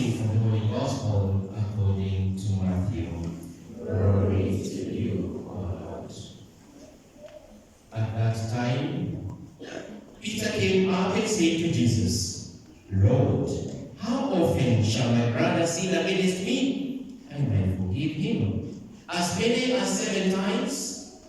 reading from the Holy Gospel according to Matthew. Glory to you, O Lord. At that time, Peter came up and said to Jesus, Lord, how often shall my brother sin against me, and I forgive him? As many as 7 times?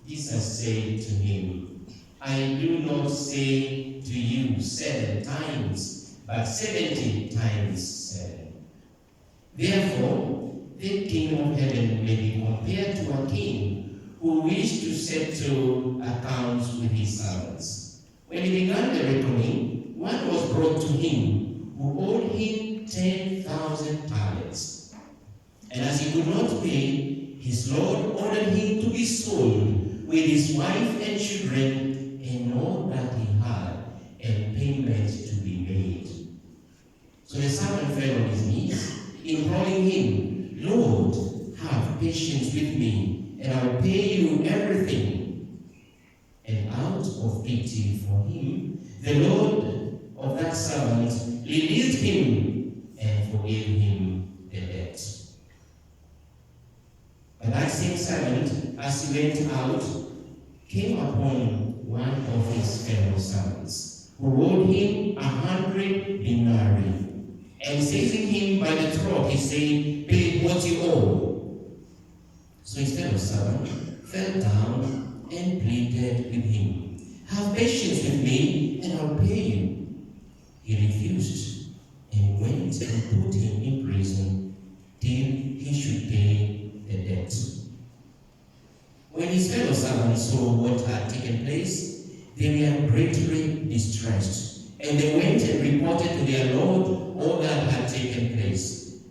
Jesus said to him, I do not say to you 7 times, but 70 times 7. Therefore, the kingdom of heaven may be compared to a king who wished to settle accounts with his servants. When he began the reckoning, one was brought to him who owed him 10,000 talents. And as he could not pay, his Lord ordered him to be sold with his wife and children and all that he had, and payment to be made. So the servant fell on his knees, imploring him, Lord, have patience with me, and I will pay you everything. And out of pity for him, the Lord of that servant released him and forgave him the debt. But that same servant, as he went out, came upon one of his fellow servants, who owed him 100 denarii. And seizing him by the throat, he said, pay what you owe. So his fellow servant fell down and pleaded with him, have patience with me, and I'll pay you. He refused, and went and put him in prison till he should pay the debt. When his fellow servants saw what had taken place, they were greatly distressed, and they went and reported to their Lord all that had taken place.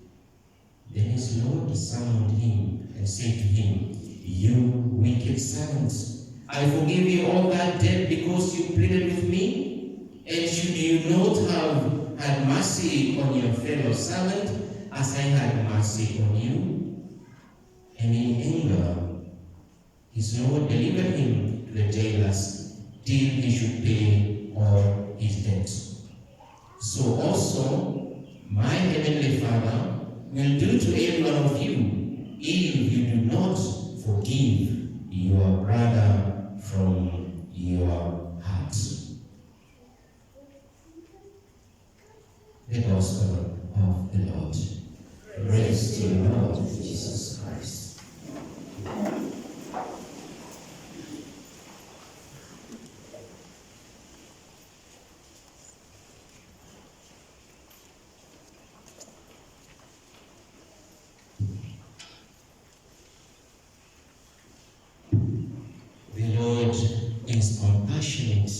Then his Lord summoned him and said to him, you wicked servant, I forgive you all that debt because you pleaded with me. And should you not have had mercy on your fellow servant as I had mercy on you? And in anger, his Lord delivered him to the jailers till he should pay all his debt. So also my heavenly Father will do to every one of you if you do not forgive your brother from your heart. The Gospel of the Lord. Praise to you, Lord Jesus Christ. The Lord is compassionate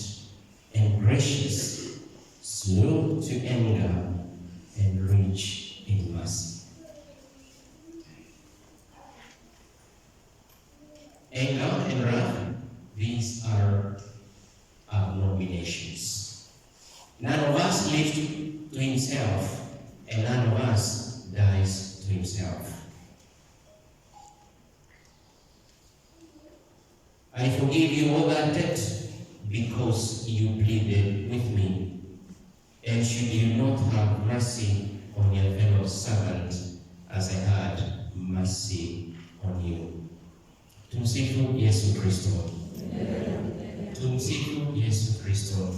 and gracious, slow to anger, and rich in mercy. Anger and wrath, these are abominations. None of us lives to himself, and none of us dies to himself. I forgive you all that debt because you pleaded with me. And should you not have mercy on your fellow servant as I had mercy on you. Tumsifu Yesu Kristo. Tumsifu Yesu Kristo.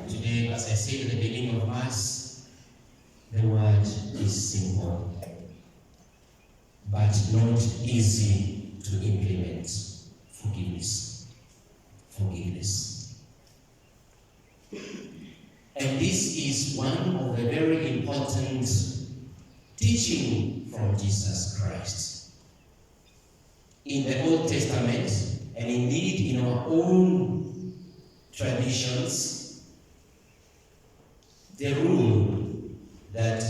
Today, as I said at the beginning of Mass, the word is simple, but not easy to implement. Forgiveness. Forgiveness. And this is one of the very important teaching from Jesus Christ. In the Old Testament, and indeed in our own traditions, the rule that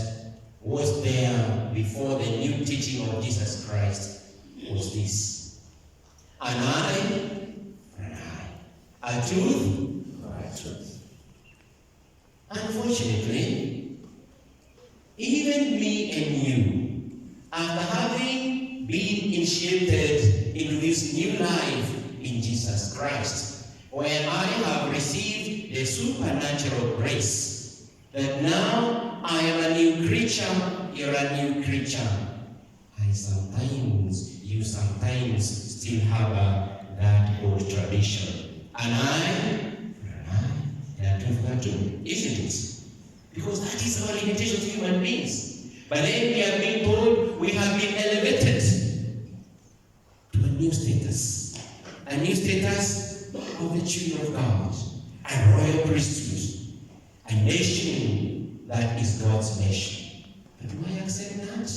was there before the new teaching of Jesus Christ was this: an eye for an eye, a tooth for a tooth. Unfortunately, even me and you, after having been initiated into this new life in Jesus Christ, where I have received the supernatural grace that now I am a new creature, you're a new creature. You sometimes still have that old tradition. And I too, isn't it? Because that is our limitation as human beings. But then we have been told we have been elevated to a new status of the children of God, a royal priesthood, a nation that is God's nation. But do I accept that?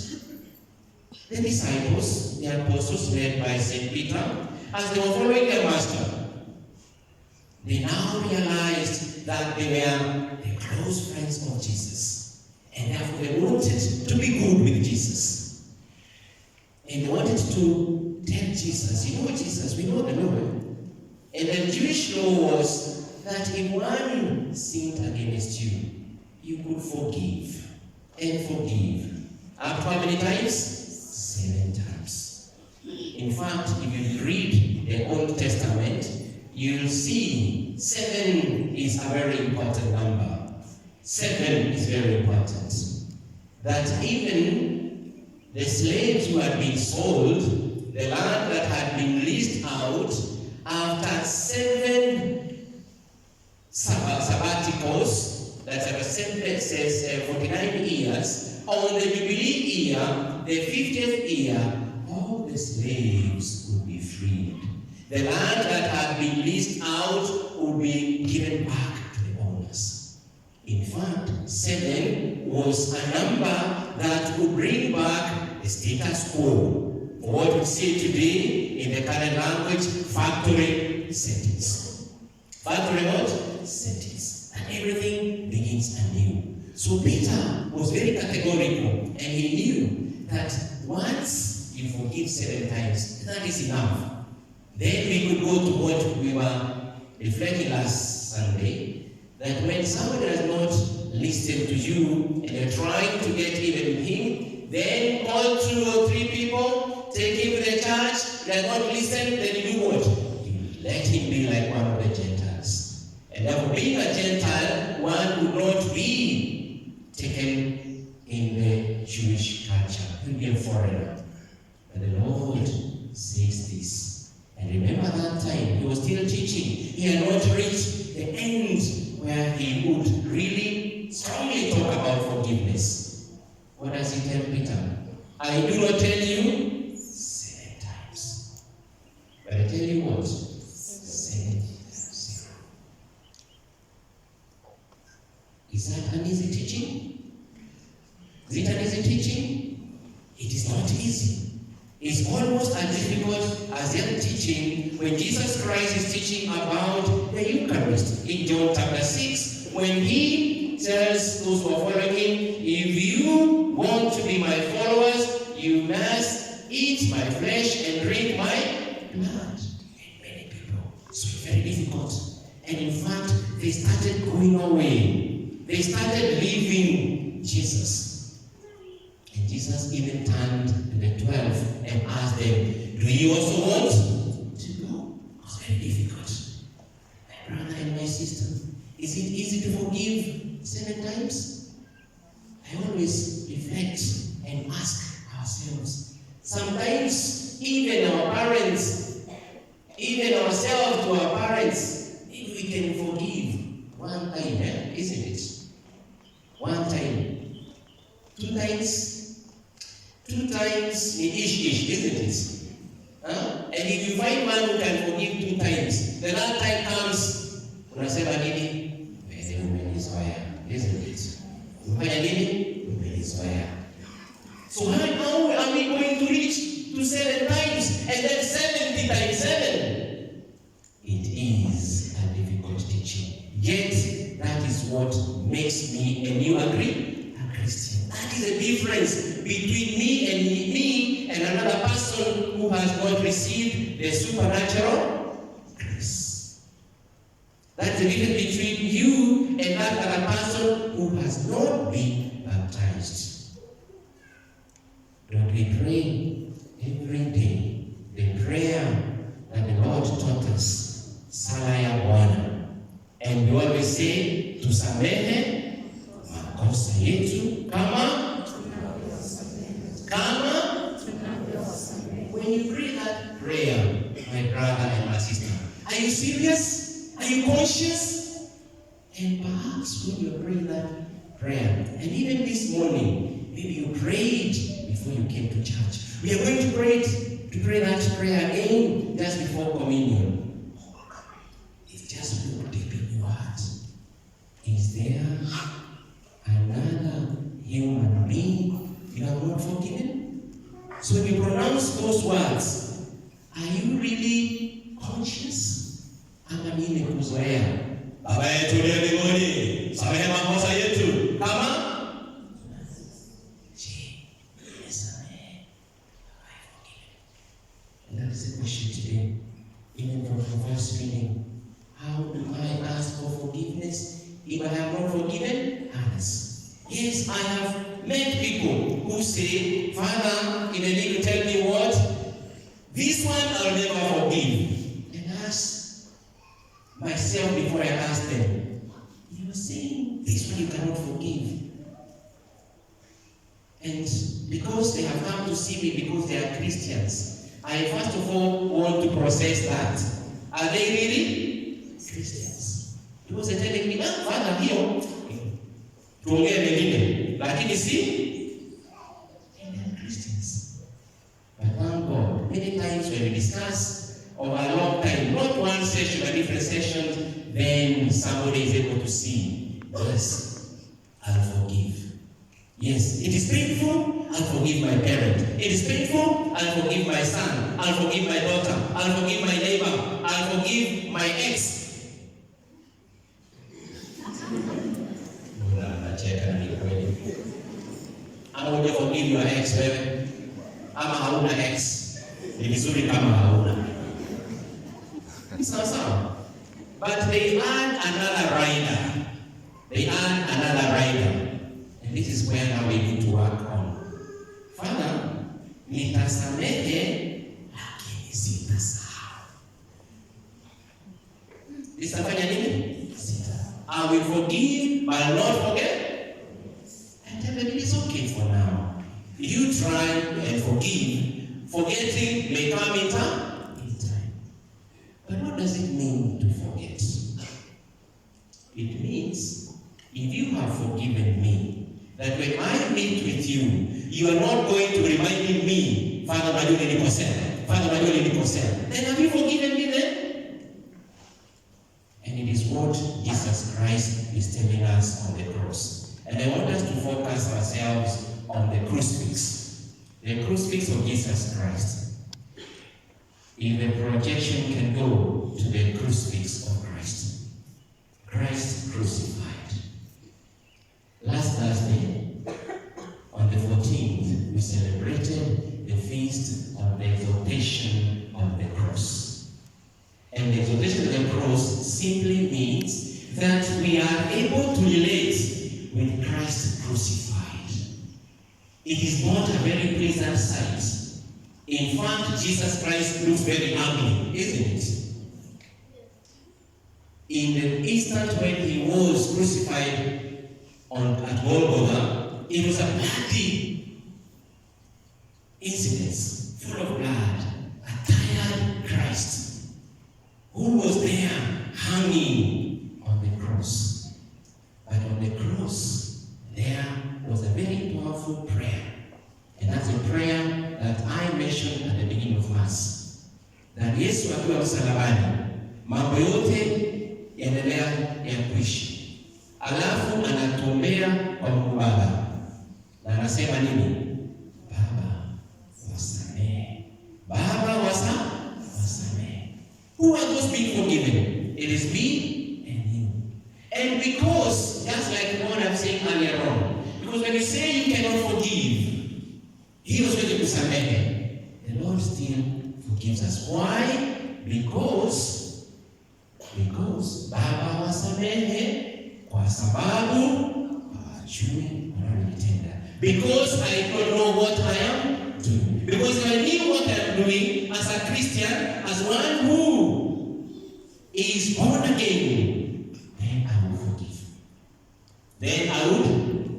The disciples, the apostles led by St. Peter, as they were following their master, they now realized that they were the close friends of Jesus. And therefore they wanted to be good with Jesus. And they wanted to tell Jesus, you know Jesus, we know the law. And the Jewish law was that if one sinned against you, you could forgive and forgive. Up to how many times? 7 times. In fact, if you read the Old Testament, you'll see 7 is a very important number. 7 is very important. That even the slaves who had been sold, the land that had been leased out, after 7 sabbaticals, that's ever says 49 years, on the Jubilee year, the 50th year, all the slaves would be freed. The land that had been leased out would be given back to the owners. In fact, 7 was a number that would bring back the status quo. For what we see today in the current language, factory settings. Factory what? Settings. And everything begins anew. So Peter was very categorical, and he knew that once you forgive 7 times, that is enough. Then we could go to what we were reflecting last Sunday, that when somebody has not listened to you and you're trying to get even with him, then call 2 or 3 people, take him to the church, they are not listening, then you do what? You let him be like one of the Gentiles. And therefore, being a Gentile, one would not be taken in the Jewish culture. He would be a foreigner. But the Lord says this. And remember that time, he was still teaching. He had not reached the end where he would really strongly talk about forgiveness. What does he tell Peter? I do not tell you 7 times. But I tell you what? 7 times. Is that an easy teaching? Is it an easy teaching? It is not easy. It's almost as difficult as their teaching when Jesus Christ is teaching about the Eucharist in John chapter 6, when he tells those who are following him, if you want to be my followers, you must eat my flesh and drink my blood. And many people, so very difficult. And in fact, they started going away. They started leaving Jesus. And Jesus even turned to the 12 and asked them, do you also want to go? It was very difficult. My brother and my sister, is it easy to forgive 7 times? I always reflect and ask ourselves. Sometimes even our parents, even ourselves to our parents, maybe we can forgive 1 time, isn't it? 1 time. 2 times. 2 times ish, isn't it? And if you find one who can forgive 2 times, the last time comes, unasema nini? Umenizoea, isn't it? Umefanya nini? Umenizoea. So how are we going to reach to 7 times and then 70 times 7? It is a difficult teaching. Yet, that is what makes me, and you agree? Christian. That is the difference between me and another person who has not received the supernatural grace. That's the difference between you and that other person who has not been baptized. Don't we pray every day the prayer that the Lord taught us, Sala ya Bwana. And we always say, tusamehe makosa yetu to pray that prayer. And even this morning, maybe you prayed before you came to church. We are going to pray that prayer again just before communion. It's just look deep in your heart. Is there another human being you have not forgiven? So when you pronounce those words, are you really conscious? Ama ni nimekuzoea? Baba yetu uliye mbinguni, samehe makosa yetu kama that is the question today. Even from the first reading, how do I ask for forgiveness if I have not forgiven others? Yes, I have met people who say, Father, in a need to tell me what? This one I'll never forgive. And ask myself before I ask them, you are saying this one you cannot forgive. And because they have come to see me because they are Christians, I first of all want to process that. Are they really Christians? Because they're telling me, Father, here, tuongee mengine, lakini si, and they're Christians. But thank God, many times when we discuss over a long time, not one session, but different sessions, then somebody is able to see, yes, I'll forgive. Yes, it is painful, I'll forgive my parent. It is painful, I'll forgive my son. I'll forgive my daughter. I'll forgive my neighbor. I'll forgive my ex. Unacheka ni kweli. Ama unje forgive your ex wewe? Ama hauna ex? Ni vizuri kama hauna. Sawa. But they add another rider. They add another rider. And this is where now we need to work on. Father, nitasamehe lakini sitasahau. Nitafanya nini? I will forgive but not forget. And tell them it is okay for now. You try and forgive. Forgetting may come in time. But what does it mean to forget? It means if you have forgiven me, that when I meet with you, you are not going to remind me, Father, Majuli Nikosel, Father, Majuli Nikosel. Then have you forgiven me then? And it is what Jesus Christ is telling us on the cross. And I want us to focus ourselves on the crucifix. The crucifix of Jesus Christ. If the projection can go to the crucifix of Christ. Christ crucified. Last Thursday, on the 14th, we celebrated the feast of the exaltation of the cross. And the exaltation of the cross simply means that we are able to relate with Christ crucified. It is not a very pleasant sight. In fact, Jesus Christ looks very ugly, isn't it? In the instant when he was crucified at Golgotha, it was a bloody incident, full of blood, a tired Christ who was there hanging on the cross. But on the cross, there was a very powerful prayer. And that's a prayer that I mentioned at the beginning of Mass. That Yesu akiwa msalabani, mambo yote yaendelea ya kuishi. Alafu anatuombea kwa Mungu Baba. Na anasema nini? Baba, wasamehe. Baba, wasamehe. Who are those being forgiven? It is me and you. And because, just like what I'm saying earlier on, because when you say you cannot forgive, he was going to kusamehe. The Lord still forgives us. Why? Because Baba wasamehe kwa sababu hawajui wanalotenda. Because I don't know what I am doing. Because if I knew what I am doing as a Christian, as one who is born again, then I will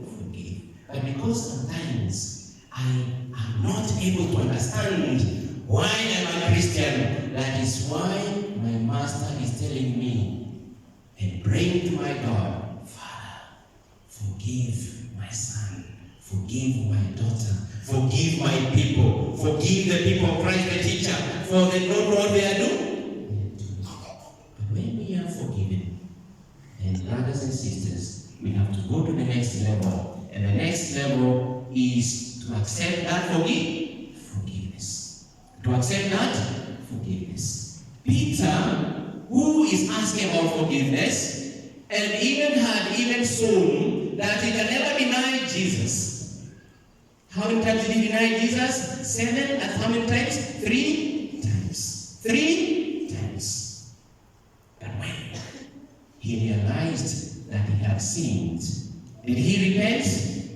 forgive. But because sometimes I am not able to understand why I'm a Christian, that is why my master is telling me and praying to my God, Father, Forgive my daughter. Forgive my people. Forgive the people of Christ the teacher, for they don't know what they are doing. But when we are forgiven, and brothers and sisters, we have to go to the next level. And the next level is to accept that forgiveness. To accept that forgiveness. Peter, who is asking about forgiveness, and even sown that he can never deny Jesus. How many times did he deny Jesus? 7. And how many times? 3 times. 3 times. But when he realized that he had sinned, did he repent?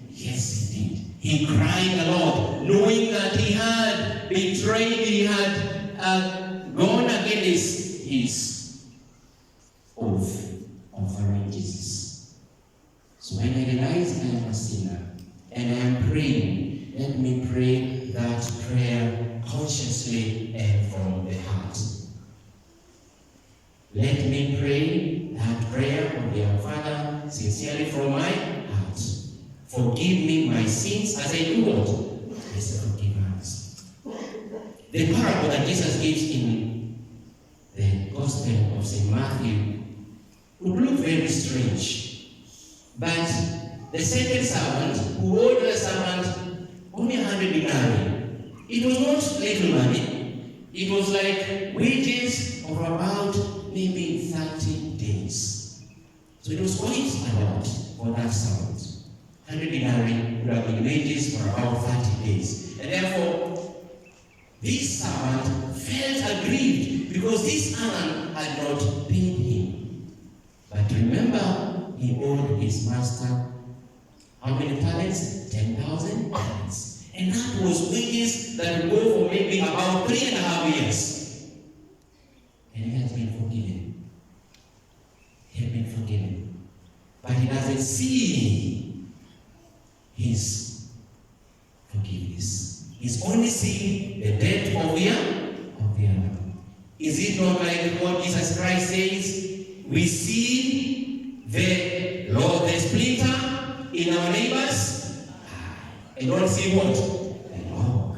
Yes, he did. He cried a lot, knowing that he had betrayed, he had gone against his oath of following Jesus. So when I realized I am a sinner, and I am praying, let me pray that prayer consciously and from the heart. Let me pray that prayer of the Father sincerely from my heart. Forgive me my sins as I do what? As I forgive others. The parable that Jesus gives in the Gospel of St. Matthew would look very strange. But the second servant, who owed the servant only 100 denarii, it was not little money. It was like wages of about maybe 30 days. So it was quite a lot for that servant. 100 denarii would have been wages for about 30 days. And therefore, this servant felt aggrieved because this man had not paid him. But remember, he owed his master how many talents? 10,000 talents. And that was wages that would go for maybe about 3.5 years. And he has been forgiven. He has been forgiven. But he doesn't see his forgiveness. He's only seeing the debt of the other. Is it not like what Jesus Christ says? We see the splinter in our neighbors, and don't see what? The log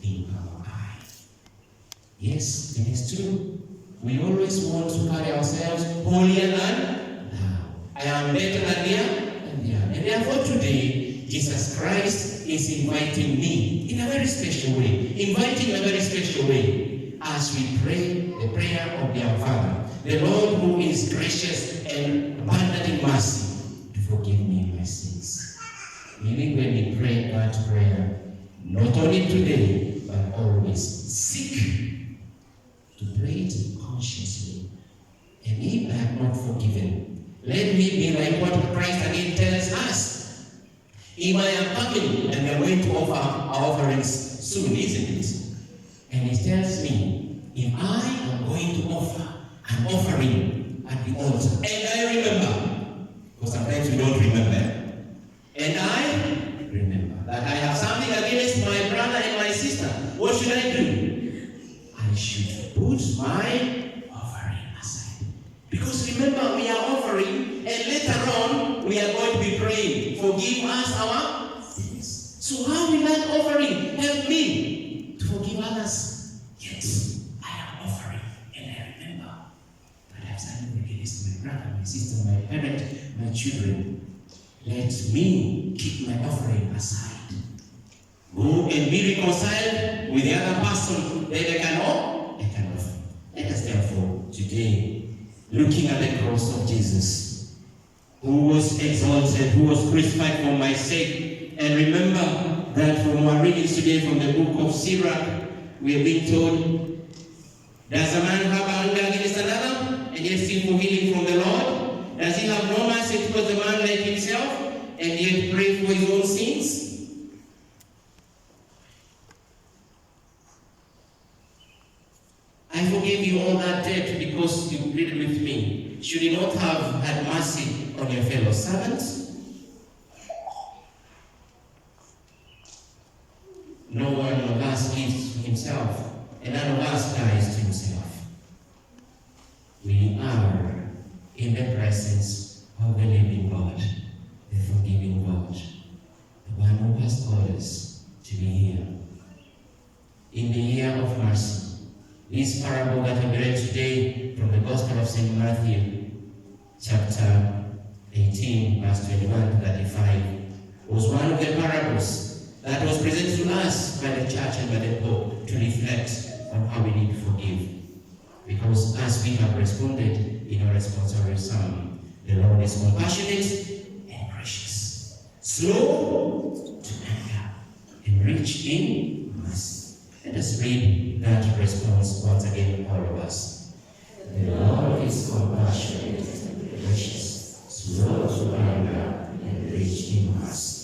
in our eye. Yes, it is true. We always want to carry ourselves holier than thou. I am better than them, and therefore today, Jesus Christ is inviting me in a very special way, as we pray the prayer of the Father, the Lord who is gracious and abundant in mercy, to forgive me my sins. Meaning when we pray that prayer, not only today, but always seek to pray it consciously. And if I have not forgiven, let me be like what Christ again tells us. If I am coming, and we are going to offer our offerings soon, isn't it? And he tells me, if I am going to offer an offering at the altar, and I remember, because sometimes we don't remember, and I remember that I have something against my brother and my sister, what should I do? I should put my offering aside. Because remember, we are offering, and later on, we are going to be praying, forgive us our sins. So how will that offering help me to forgive others? Yes, I am offering, and I remember that I have something against my brother, my sister, my parent, my children. Let me keep my offering aside. Go and be reconciled with the other person. Then they can offer. Let us therefore today, looking at the cross of Jesus, who was exalted, who was crucified for my sake, and remember that from our readings today from the book of Sirach, we have been told, does a man have anger against another and yet seek for healing from the Lord? Does he have no mercy towards a man like himself and yet pray for his own sins? I forgive you all that debt because you pleaded with me. Should you not have had mercy on your fellow servants? No one of us gives to himself, and none of us dies to himself. We are in the presence of the living God, the forgiving God, the one who 35 was one of the parables that was presented to us by the church and by the Pope to reflect on how we need to forgive. Because as we have responded in our responsory psalm, the Lord is compassionate and gracious, slow to anger, and rich in mercy. Let us read that response once again, all of us. The Lord is compassionate and gracious, slow to anger, and rich in mercy.